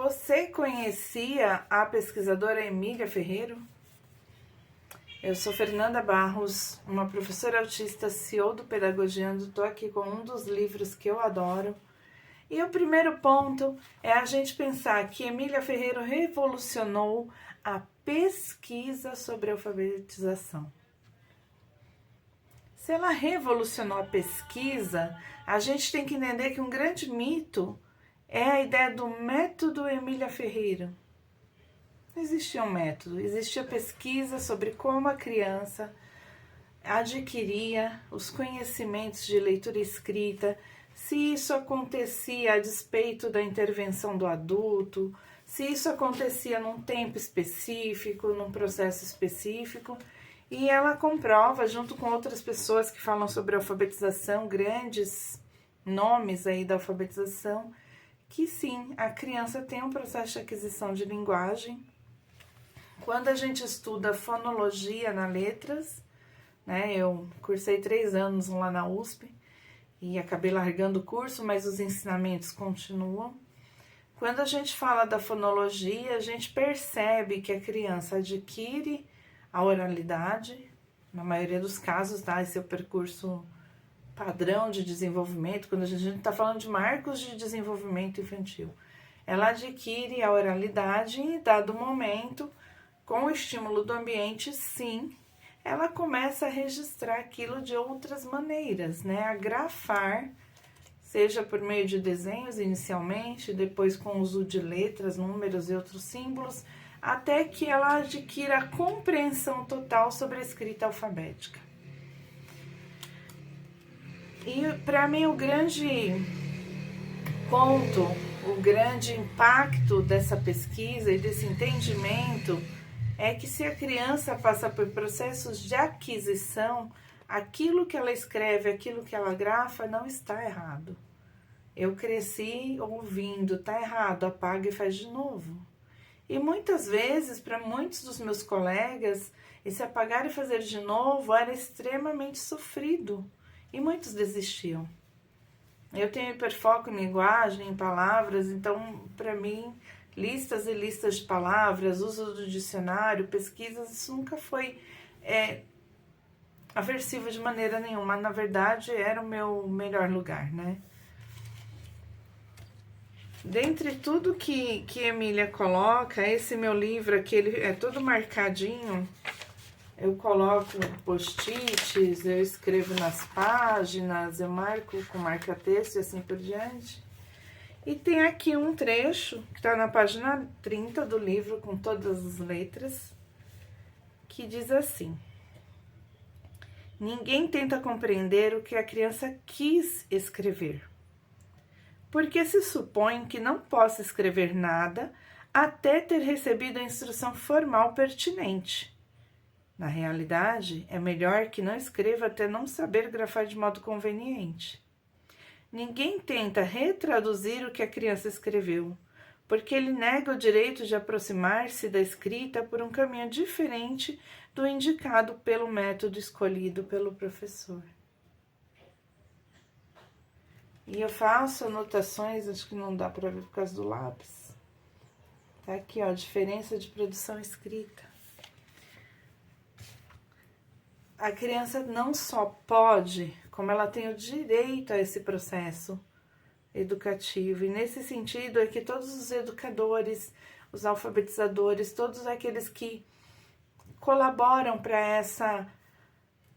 Você conhecia a pesquisadora Emília Ferreiro? Eu sou Fernanda Barros, uma professora autista, CEO do Pedagogiando. Estou aqui com um dos livros que eu adoro. E o primeiro ponto é a gente pensar que Emília Ferreiro revolucionou a pesquisa sobre alfabetização. Se ela revolucionou a pesquisa, a gente tem que entender que um grande mito é a ideia do método Emília Ferreiro. Não existia um método, existia pesquisa sobre como a criança adquiria os conhecimentos de leitura e escrita, se isso acontecia a despeito da intervenção do adulto, se isso acontecia num tempo específico, num processo específico, e ela comprova, junto com outras pessoas que falam sobre alfabetização, grandes nomes aí da alfabetização, que sim, a criança tem um processo de aquisição de linguagem. Quando a gente estuda fonologia na letras, né, eu cursei 3 anos lá na USP e acabei largando o curso, mas os ensinamentos continuam. Quando a gente fala da fonologia, a gente percebe que a criança adquire a oralidade, na maioria dos casos, tá? Esse é o percurso padrão de desenvolvimento, quando a gente está falando de marcos de desenvolvimento infantil. Ela adquire a oralidade e, dado momento, com o estímulo do ambiente, sim, ela começa a registrar aquilo de outras maneiras, né? A grafar, seja por meio de desenhos inicialmente, depois com o uso de letras, números e outros símbolos, até que ela adquira a compreensão total sobre a escrita alfabética. E para mim o grande ponto, o grande impacto dessa pesquisa e desse entendimento é que se a criança passa por processos de aquisição, aquilo que ela escreve, aquilo que ela grafa não está errado. Eu cresci ouvindo, tá errado, apaga e faz de novo. E muitas vezes, para muitos dos meus colegas, esse apagar e fazer de novo era extremamente sofrido e muitos desistiam. Eu tenho hiperfoco em linguagem, em palavras, então, para mim, listas e listas de palavras, uso do dicionário, pesquisas, isso nunca foi aversivo de maneira nenhuma. Na verdade, era o meu melhor lugar, né? Dentre tudo que Emília coloca, esse meu livro aqui, ele é todo marcadinho. Eu coloco post-its, eu escrevo nas páginas, eu marco com marca-texto e assim por diante. E tem aqui um trecho, que está na página 30 do livro, com todas as letras, que diz assim: ninguém tenta compreender o que a criança quis escrever, porque se supõe que não possa escrever nada até ter recebido a instrução formal pertinente. Na realidade, é melhor que não escreva até não saber grafar de modo conveniente. Ninguém tenta retraduzir o que a criança escreveu, porque ele nega o direito de aproximar-se da escrita por um caminho diferente do indicado pelo método escolhido pelo professor. E eu faço anotações, acho que não dá para ver por causa do lápis. Tá aqui, ó, diferença de produção escrita. A criança não só pode, como ela tem o direito a esse processo educativo. E nesse sentido é que todos os educadores, os alfabetizadores, todos aqueles que colaboram para essa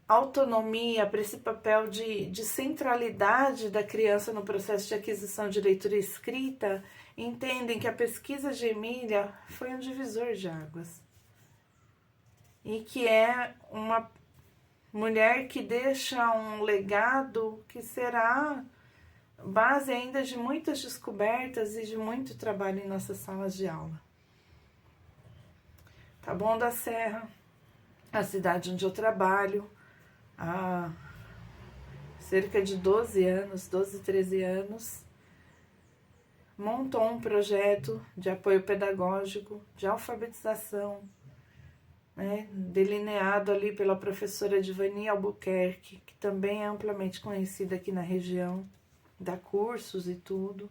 autonomia, para esse papel de centralidade da criança no processo de aquisição de leitura e escrita, entendem que a pesquisa de Emília foi um divisor de águas. E que é uma mulher que deixa um legado que será base ainda de muitas descobertas e de muito trabalho em nossas salas de aula. Taboão da Serra, a cidade onde eu trabalho, há cerca de 12, 13 anos, montou um projeto de apoio pedagógico, de alfabetização, né, delineado ali pela professora Divani Albuquerque, que também é amplamente conhecida aqui na região, dá cursos e tudo,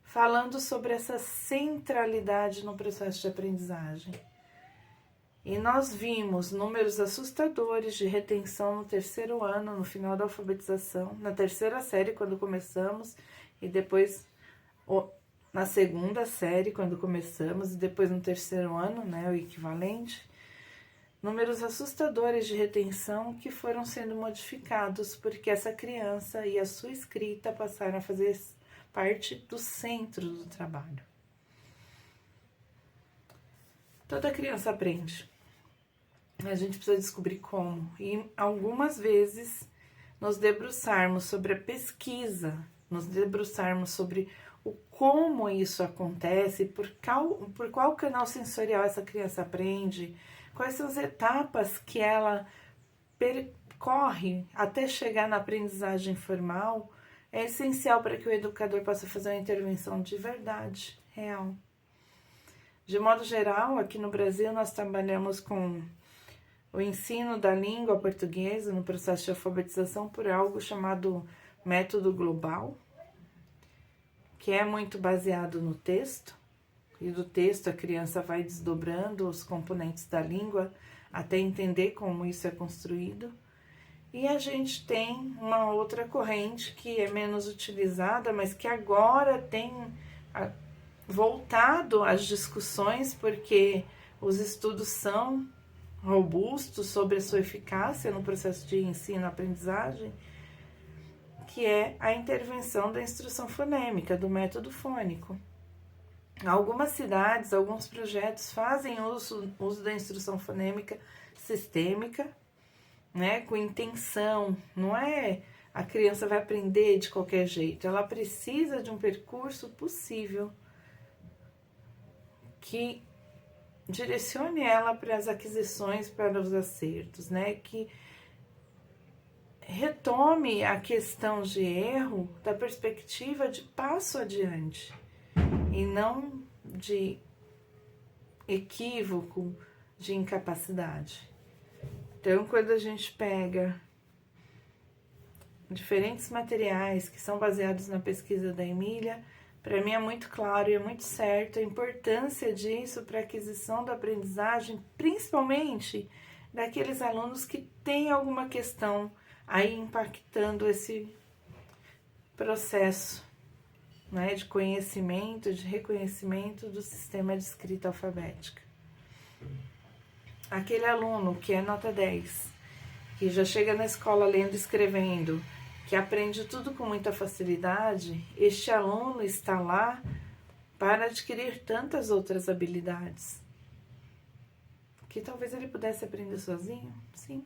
falando sobre essa centralidade no processo de aprendizagem. E nós vimos números assustadores de retenção no terceiro ano, no final da alfabetização, na terceira série, quando começamos, e depois na segunda série, quando começamos, e depois no terceiro ano, né, o equivalente. Números assustadores de retenção que foram sendo modificados porque essa criança e a sua escrita passaram a fazer parte do centro do trabalho. Toda criança aprende. A gente precisa descobrir como. E algumas vezes nos debruçarmos sobre a pesquisa, nos debruçarmos sobre o como isso acontece, por qual canal sensorial essa criança aprende, quais são as etapas que ela percorre até chegar na aprendizagem formal, é essencial para que o educador possa fazer uma intervenção de verdade, real. De modo geral, aqui no Brasil, nós trabalhamos com o ensino da língua portuguesa no processo de alfabetização por algo chamado método global, que é muito baseado no texto, e do texto a criança vai desdobrando os componentes da língua até entender como isso é construído. E a gente tem uma outra corrente que é menos utilizada, mas que agora tem voltado às discussões, porque os estudos são robustos sobre a sua eficácia no processo de ensino-aprendizagem, que é a intervenção da instrução fonêmica, do método fônico. Algumas cidades, alguns projetos fazem uso da instrução fonêmica sistêmica, né, com intenção. Não é a criança vai aprender de qualquer jeito, ela precisa de um percurso possível que direcione ela para as aquisições, para os acertos, né, que retome a questão de erro da perspectiva de passo adiante e não de equívoco, de incapacidade. Então, quando a gente pega diferentes materiais que são baseados na pesquisa da Emília, para mim é muito claro e é muito certo a importância disso para a aquisição da aprendizagem, principalmente daqueles alunos que têm alguma questão aí impactando esse processo, né, de conhecimento, de reconhecimento do sistema de escrita alfabética. Aquele aluno que é nota 10, que já chega na escola lendo e escrevendo, que aprende tudo com muita facilidade, este aluno está lá para adquirir tantas outras habilidades que talvez ele pudesse aprender sozinho, sim.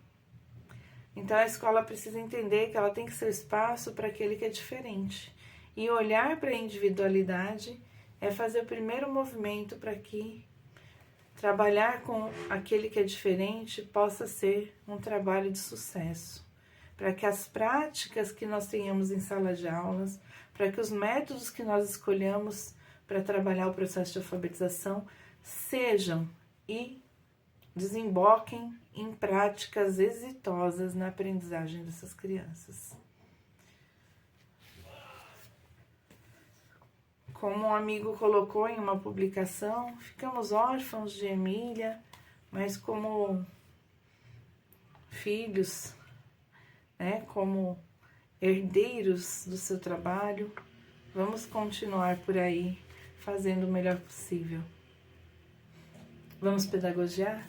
Então a escola precisa entender que ela tem que ser espaço para aquele que é diferente. E olhar para a individualidade é fazer o primeiro movimento para que trabalhar com aquele que é diferente possa ser um trabalho de sucesso. Para que as práticas que nós tenhamos em sala de aulas, para que os métodos que nós escolhamos para trabalhar o processo de alfabetização sejam e desemboquem em práticas exitosas na aprendizagem dessas crianças. Como um amigo colocou em uma publicação, ficamos órfãos de Emília, mas como filhos, né, como herdeiros do seu trabalho, vamos continuar por aí fazendo o melhor possível. Vamos pedagogiar?